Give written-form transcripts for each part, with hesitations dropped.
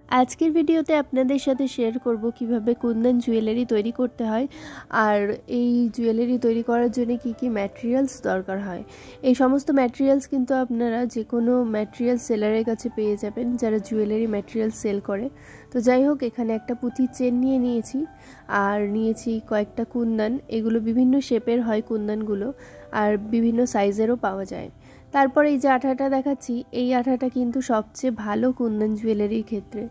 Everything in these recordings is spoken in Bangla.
আজকের ভিডিওতে আপনাদের সাথে শেয়ার করব কিভাবে কুন্দন জুয়েলারি তৈরি করতে হয় আর এই জুয়েলারি তৈরি করার জন্য কি কি ম্যাটেরিয়ালস দরকার হয়। এই সমস্ত ম্যাটেরিয়ালস কিন্তু আপনারা যে কোনো ম্যাটেরিয়াল সেলারের কাছে পেয়ে যাবেন যারা জুয়েলারি ম্যাটেরিয়াল সেল করে। তো যাই হোক, এখানে একটা পুঁথির চেন নিয়েছি আর নিয়েছি কয়েকটা কুন্দন। এগুলো বিভিন্ন শেপের হয় কুন্দনগুলো, আর বিভিন্ন সাইজেরও পাওয়া যায়। তারপর এই যে আঠাটা দেখাচ্ছি, এই আঠাটা কিন্তু সবচেয়ে ভালো কুন্দন জুয়েলারির ক্ষেত্রে।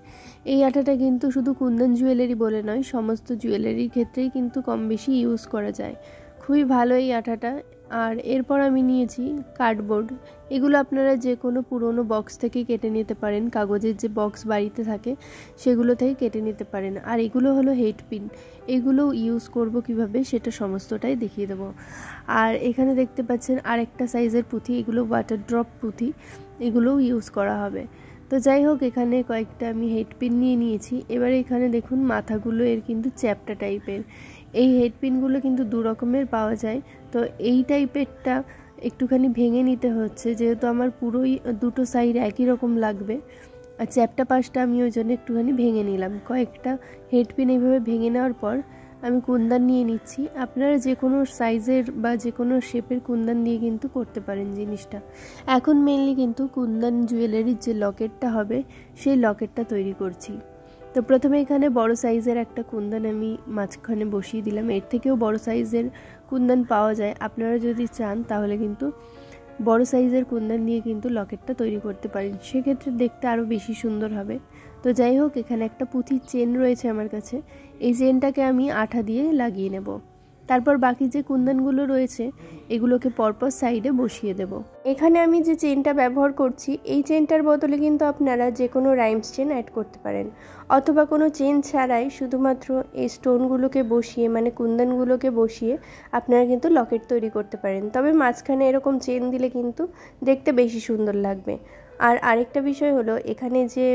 এই আঠাটা কিন্তু শুধু কুন্দন জুয়েলারি বলে নয়, সমস্ত জুয়েলারির ক্ষেত্রেই কিন্তু কম বেশি ইউজ করা যায়। খুবই ভালো এই আঠাটা। আর এরপর আমি নিয়েছি কার্ডবোর্ড। এগুলো আপনারা যে কোনো পুরনো বক্স থেকে কেটে নিতে পারেন, কাগজের যে বক্স বাড়িতে থাকে সেগুলো থেকে কেটে নিতে পারেন। আর এগুলো হলো হেড পিন। এগুলো ইউজ করব কিভাবে সেটা সমস্তটাই দেখিয়ে দেবো। আর এখানে দেখতে পাচ্ছেন আরেকটা সাইজের পুঁথি, এগুলো ওয়াটার ড্রপ পুঁথি, এগুলোও ইউজ করা হবে। তো যাই হোক, এখানে কয়েকটা আমি হেড পিন নিয়েছি। এবারে এখানে দেখুন মাথাগুলো এর কিন্তু চ্যাপ্টা টাইপের। এই হেড পিনগুলো কিন্তু দু রকমের পাওয়া যায়। তো এই টাইপেরটা একটুখানি ভেঙে নিতে হচ্ছে, যেহেতু আমার পুরোই দুটো সাইড একই রকম লাগবে। আর চ্যাপ্টা পাশটা আমি ওই জন্য একটুখানি ভেঙে নিলাম। কয়েকটা হেড পিন এইভাবে ভেঙে নেওয়ার পর আমি কুন্দন নিয়ে নিচ্ছি। আপনারা যে কোনো সাইজের বা যে কোনো শেপের কুন্দন দিয়ে কিন্তু করতে পারেন জিনিসটা। এখন মেনলি কিন্তু কুন্দন জুয়েলারির যে লকেটটা হবে সেই লকেটটা তৈরি করছি। তো প্রথমে এখানে বড় সাইজের একটা কুন্দন আমি মাঝখানে বসিয়ে দিলাম। এর থেকেও বড় সাইজের কুন্দন পাওয়া যায়, আপনারা যদি চান তাহলে কিন্তু বড় সাইজের কুন্দন দিয়ে কিন্তু লকেটটা তৈরি করতে পারেন, সেক্ষেত্রে দেখতে আরও বেশি সুন্দর হবে। তো যাই হোক, এখানে একটা পুঁথির চেন রয়েছে আমার কাছে। এই চেনটাকে আমি আঠা দিয়ে লাগিয়ে নেব। তারপর বাকি যে কুন্দনগুলো রয়েছে এগুলোকে পরপর সাইডে বসিয়ে দেব। এখানে আমি যে চেনটা ব্যবহার করছি, এই চেনটার বদলে কিন্তু আপনারা যে কোনো রাইমস চেন অ্যাড করতে পারেন, অথবা কোনো চেন ছাড়াই শুধুমাত্র এই স্টোনগুলোকে বসিয়ে, মানে কুন্দনগুলোকে বসিয়ে আপনারা কিন্তু লকেট তৈরি করতে পারেন। তবে মাঝখানে এরকম চেন দিলে কিন্তু দেখতে বেশি সুন্দর লাগবে। আর আরেকটা বিষয় হলো, এখানে যে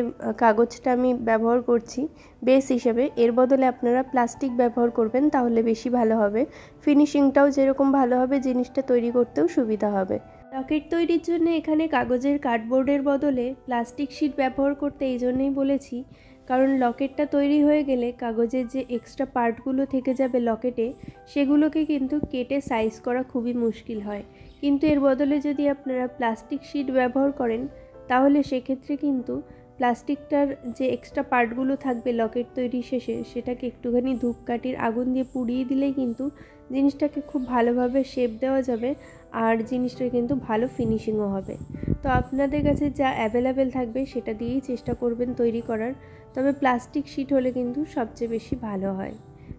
কাগজটা আমি ব্যবহার করছি বেস হিসেবে, এর বদলে আপনারা প্লাস্টিক ব্যবহার করবেন, তাহলে বেশি ভালো হবে। ফিনিশিংটাও যেরকম ভালো হবে, জিনিসটা তৈরি করতেও সুবিধা হবে। লকেট তৈরির জন্য এখানে কাগজের কার্ডবোর্ডের বদলে প্লাস্টিক শিট ব্যবহার করতে এই জন্যই বলেছি, কারণ লকেটটা তৈরি হয়ে গেলে কাগজের যে এক্সট্রা পার্টগুলো থেকে যাবে লকেটে, সেগুলোকে কিন্তু কেটে সাইজ করা খুবই মুশকিল হয়। কিন্তু এর বদলে যদি আপনারা প্লাস্টিক শিট ব্যবহার করেন, তাহলে সেক্ষেত্রে কিন্তু প্লাস্টিকটার যে এক্সট্রা পার্টগুলো থাকবে লকেট তৈরি শেষে, সেটাকে একটুখানি ধূপকাঠির আগুন দিয়ে পুড়িয়ে দিলেই কিন্তু জিনিসটাকে খুব ভালোভাবে শেপ দেওয়া যাবে, আর জিনিসটার কিন্তু ভালো ফিনিশিংও হবে। তো আপনাদের কাছে যা অ্যাভেলেবেল থাকবে সেটা দিয়েই চেষ্টা করবেন তৈরি করার, তবে প্লাস্টিক শিট হলে কিন্তু সবচেয়ে বেশি ভালো হয়।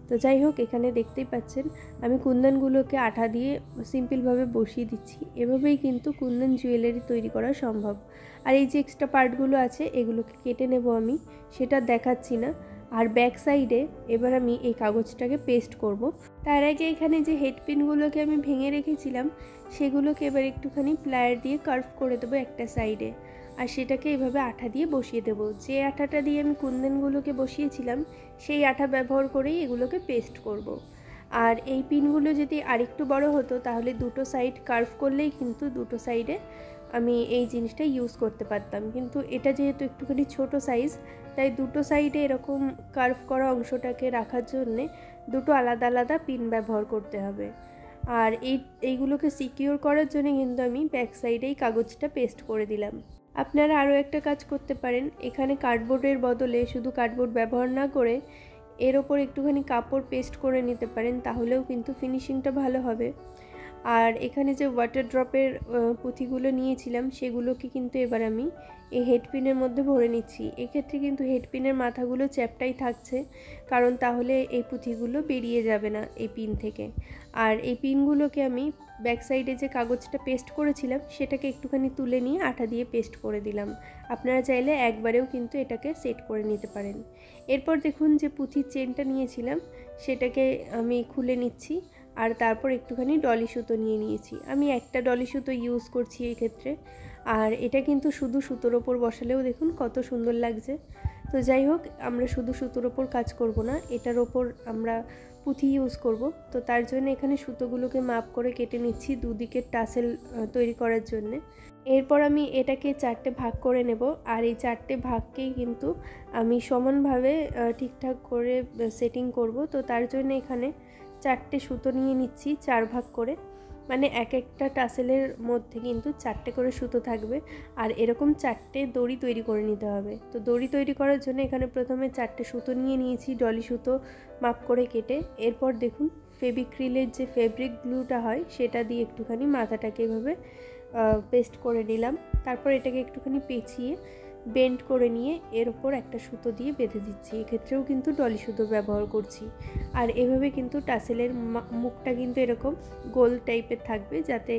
তো যাই হোক, এখানে দেখতেই পাচ্ছেন আমি কুন্দনগুলোকে আঠা দিয়ে সিম্পলভাবে বসিয়ে দিচ্ছি। এভাবেই কিন্তু কুন্দন জুয়েলারি তৈরি করা সম্ভব। আর এই যে এক্সট্রা পার্টগুলো আছে এগুলোকে কেটে নেব আমি, সেটা দেখাচ্ছি না। আর ব্যাক সাইডে এবার আমি এই কাগজটাকে পেস্ট করব। তার আগে এখানে যে হেড পিনগুলোকে আমি ভেঙে রেখেছিলাম সেগুলোকে এবার একটুখানি প্লায়ার দিয়ে কার্ভ করে দেবো একটা সাইডে, আর সেটাকে এভাবে আঠা দিয়ে বসিয়ে দেব। যে আঠাটা দিয়ে আমি কুন্দনগুলোকে বসিয়েছিলাম সেই আঠা ব্যবহার করেই এগুলোকে পেস্ট করব। আর এই পিনগুলো যদি আরেকটু বড় হতো তাহলে দুটো সাইড কার্ভ করলেই কিন্তু দুটো সাইডে আমি এই জিনিসটা ইউজ করতে পারতাম, কিন্তু এটা যেহেতু একটুখানি ছোট সাইজ, তাই দুটো সাইডে এরকম কার্ভ করা অংশটাকে রাখার জন্যে দুটো আলাদা আলাদা পিন ব্যবহার করতে হবে। আর এইগুলোকে সিকিউর করার জন্য কিন্তু আমি ব্যাক সাইডেই কাগজটা পেস্ট করে দিলাম। আপনারা আরও একটা কাজ করতে পারেন, এখানে কার্ডবোর্ডের বদলে শুধু কার্ডবোর্ড ব্যবহার না করে এর ওপর একটুখানি কাপড় পেস্ট করে নিতে পারেন, তাহলেও কিন্তু ফিনিশিংটা ভালো হবে। আর এখানে যে ওয়াটার ড্রপের পুঁথিগুলো নিয়েছিলাম সেগুলোকে কিন্তু এবার আমি এই হেডপিনের মধ্যে ভরে নিচ্ছি। এক্ষেত্রে কিন্তু হেডপিনের মাথাগুলো চ্যাপটাই থাকছে, কারণ তাহলে এই পুঁথিগুলো বেরিয়ে যাবে না এই পিন থেকে। আর এই পিনগুলোকে আমি ব্যাক সাইডে যে কাগজটা পেস্ট করেছিলাম সেটাকে একটুখানি তুলে নিয়ে আঠা দিয়ে পেস্ট করে দিলাম। আপনারা চাইলে একবারেও কিন্তু এটাকে সেট করে নিতে পারেন। এরপর দেখুন যে পুঁথির চেনটা নিয়েছিলাম সেটাকে আমি খুলে নিচ্ছি, আর তারপর একটুখানি ডলি সুতো নিয়েছি। আমি একটা ডলি সুতো ইউজ করছি এই ক্ষেত্রে। আর এটা কিন্তু শুধু সুতোর ওপর বসালেও দেখুন কত সুন্দর লাগছে। তো যাই হোক, আমরা শুধু সুতোর ওপর কাজ করব না, এটার ওপর আমরা পুঁথি ইউজ করব। তো তার জন্য এখানে সুতোগুলোকে মাপ করে কেটে নিচ্ছি দুদিকের টাসেল তৈরি করার জন্যে। এরপর আমি এটাকে 4টে ভাগ করে নেব, আর এই 4টে ভাগকেই কিন্তু আমি সমানভাবে ঠিকঠাক করে সেটিং করব। তো তার জন্য এখানে 4টে সুতো নিয়ে নিচ্ছি 4 ভাগ করে, মানে এক একটা টাসেলের মধ্যে কিন্তু 4টে করে সুতো থাকবে, আর এরকম 4টে দড়ি তৈরি করে নিতে হবে। তো দড়ি তৈরি করার জন্য এখানে প্রথমে 4টে সুতো নিয়ে নিয়েছি ডলি সুতো মাপ করে কেটে। এরপর দেখুন ফেভিক্রিলের যে ফেব্রিক গ্লুটা হয় সেটা দিয়ে একটুখানি মাথাটাকে এভাবে পেস্ট করে নিলাম। তারপর এটাকে একটুখানি পেঁচিয়ে বেন্ড করে নিয়ে এর ওপর একটা সুতো দিয়ে বেঁধে দিচ্ছি। এক্ষেত্রেও কিন্তু ডলি সুতো ব্যবহার করছি। আর এভাবে কিন্তু টাসেলের মুখটা কিন্তু এরকম গোল টাইপের থাকবে, যাতে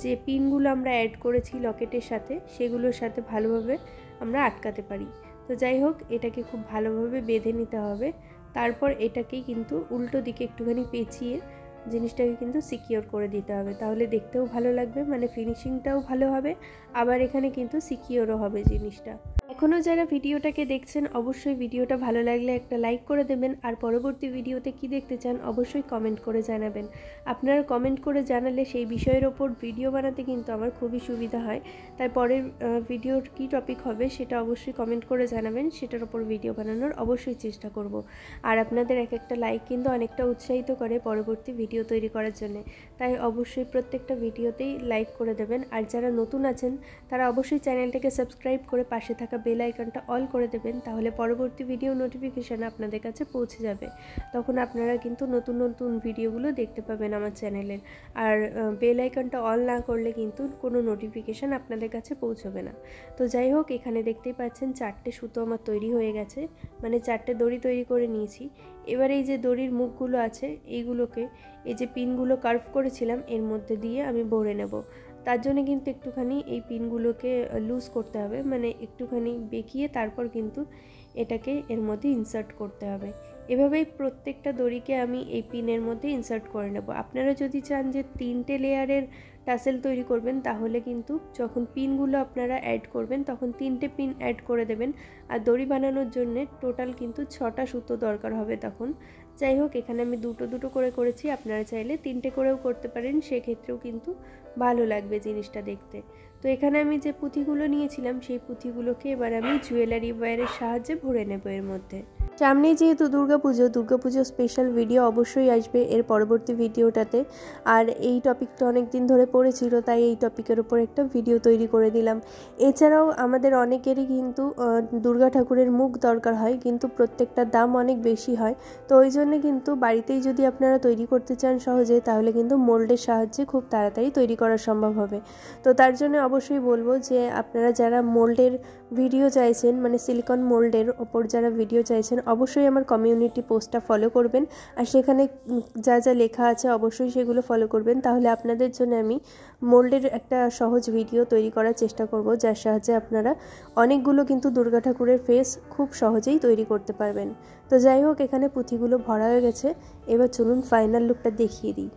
যে পিনগুলো আমরা অ্যাড করেছি লকেটের সাথে সেগুলোর সাথে ভালোভাবে আমরা আটকাতে পারি। তো যাই হোক, এটাকে খুব ভালোভাবে বেঁধে নিতে হবে। তারপর এটাকেই কিন্তু উল্টো দিকে একটুখানি পেঁচিয়ে জিনিসটাকে কিন্তু সিকিওর করে দিতে হবে, তাহলে দেখতেও ভালো লাগবে, মানে ফিনিশিংটাও ভালো হবে, আবার এখানে কিন্তু সিকিওরও হবে জিনিসটা। এখনও যারা ভিডিওটাকে দেখছেন অবশ্যই ভিডিওটা ভালো লাগলে একটা লাইক করে দেবেন, আর পরবর্তী ভিডিওতে কি দেখতে চান অবশ্যই কমেন্ট করে জানাবেন। আপনারা কমেন্ট করে জানালে সেই বিষয়ের ওপর ভিডিও বানাতে কিন্তু আমার খুবই সুবিধা হয়। তাই পরের ভিডিওর কী টপিক হবে সেটা অবশ্যই কমেন্ট করে জানাবেন, সেটার ওপর ভিডিও বানানোর অবশ্যই চেষ্টা করব। আর আপনাদের এক একটা লাইক কিন্তু অনেকটা উৎসাহিত করে পরবর্তী ভিডিও তৈরি করার জন্য, তাই অবশ্যই প্রত্যেকটা ভিডিওতেই লাইক করে দেবেন। আর যারা নতুন আছেন তারা অবশ্যই চ্যানেলটাকে সাবস্ক্রাইব করে পাশে থাকা বেল আইকনটা অল করে দেবেন, তাহলে পরবর্তী ভিডিও নোটিফিকেশান আপনাদের কাছে পৌঁছে যাবে। তখন আপনারা কিন্তু নতুন নতুন ভিডিওগুলো দেখতে পাবেন আমার চ্যানেলের। আর বেল আইকনটা অল না করলে কিন্তু কোনো নোটিফিকেশান আপনাদের কাছে পৌঁছবে না। তো যাই হোক, এখানে দেখতেই পাচ্ছেন 4টে সুতো আমার তৈরি হয়ে গেছে, মানে 4টে দড়ি তৈরি করে নিয়েছি। এবার এই যে দড়ির মুখগুলো আছে এইগুলোকে, এই যে পিনগুলো কার্ভ করেছিলাম এর মধ্যে দিয়ে আমি ভরে নেব। তার জন্য কিন্তু একটুখানি এই পিনগুলোকে লুজ করতে হবে, মানে একটুখানি বেঁকিয়ে তারপর কিন্তু এটাকে এর মধ্যে ইনসার্ট করতে হবে। এভাবেই প্রত্যেকটা দড়িকে আমি এই পিনের মধ্যে ইনসার্ট করে নেব। আপনারা যদি চান যে 3টে লেয়ারের টাসেল তৈরি করবেন তাহলে কিন্তু যখন পিনগুলো আপনারা অ্যাড করবেন তখন 3টে পিন অ্যাড করে দেবেন, আর দড়ি বানানোর জন্য টোটাল কিন্তু 6টা সুতো দরকার হবে তখন। যাই হোক, এখানে আমি দুটো দুটো করে করেছি, আপনারা চাইলে 3টে করেও করতে পারেন, সেক্ষেত্রেও কিন্তু ভালো লাগবে জিনিসটা দেখতে। তো এখানে আমি যে পুঁথিগুলো নিয়েছিলাম সেই পুঁথিগুলোকে এবার আমি জুয়েলারি ওয়্যারের সাহায্যে ভরে নেব এর মধ্যে। সামনেই যেহেতু দুর্গাপুজো স্পেশাল ভিডিও অবশ্যই আসবে এর পরবর্তী ভিডিওটাতে। আর এই টপিকটা অনেক দিন ধরে পড়েছিল, তাই এই টপিকের উপর একটা ভিডিও তৈরি করে দিলাম। এছাড়াও আমাদের অনেকেরই কিন্তু দুর্গা ঠাকুরের মুখ দরকার হয়, কিন্তু প্রত্যেকটার দাম অনেক বেশি হয়। তো ওই জন্য কিন্তু বাড়িতেই যদি আপনারা তৈরি করতে চান সহজে, তাহলে কিন্তু মোল্ডের সাহায্যে খুব তাড়াতাড়ি তৈরি করা সম্ভব হবে। তো তার জন্য অবশ্যই বলবো যে আপনারা যারা মোল্ডের ভিডিও চাইছেন, মানে সিলিকন মোল্ডের ওপর যারা ভিডিও চাইছেন, অবশ্যই আমার কমিউনিটি পোস্টটা ফলো করবেন, আর সেখানে যা যা লেখা আছে অবশ্যই সেগুলো ফলো করবেন। তাহলে আপনাদের জন্য আমি মোল্ডের একটা সহজ ভিডিও তৈরি করার চেষ্টা করব, যার সাহায্যে আপনারা অনেকগুলো কিন্তু দুর্গা ঠাকুরের ফেস খুব সহজেই তৈরি করতে পারবেন। তো যাই হোক, এখানে পুঁথিগুলো ভরা হয়ে গেছে, এবার চলুন ফাইনাল লুকটা দেখিয়ে দিই।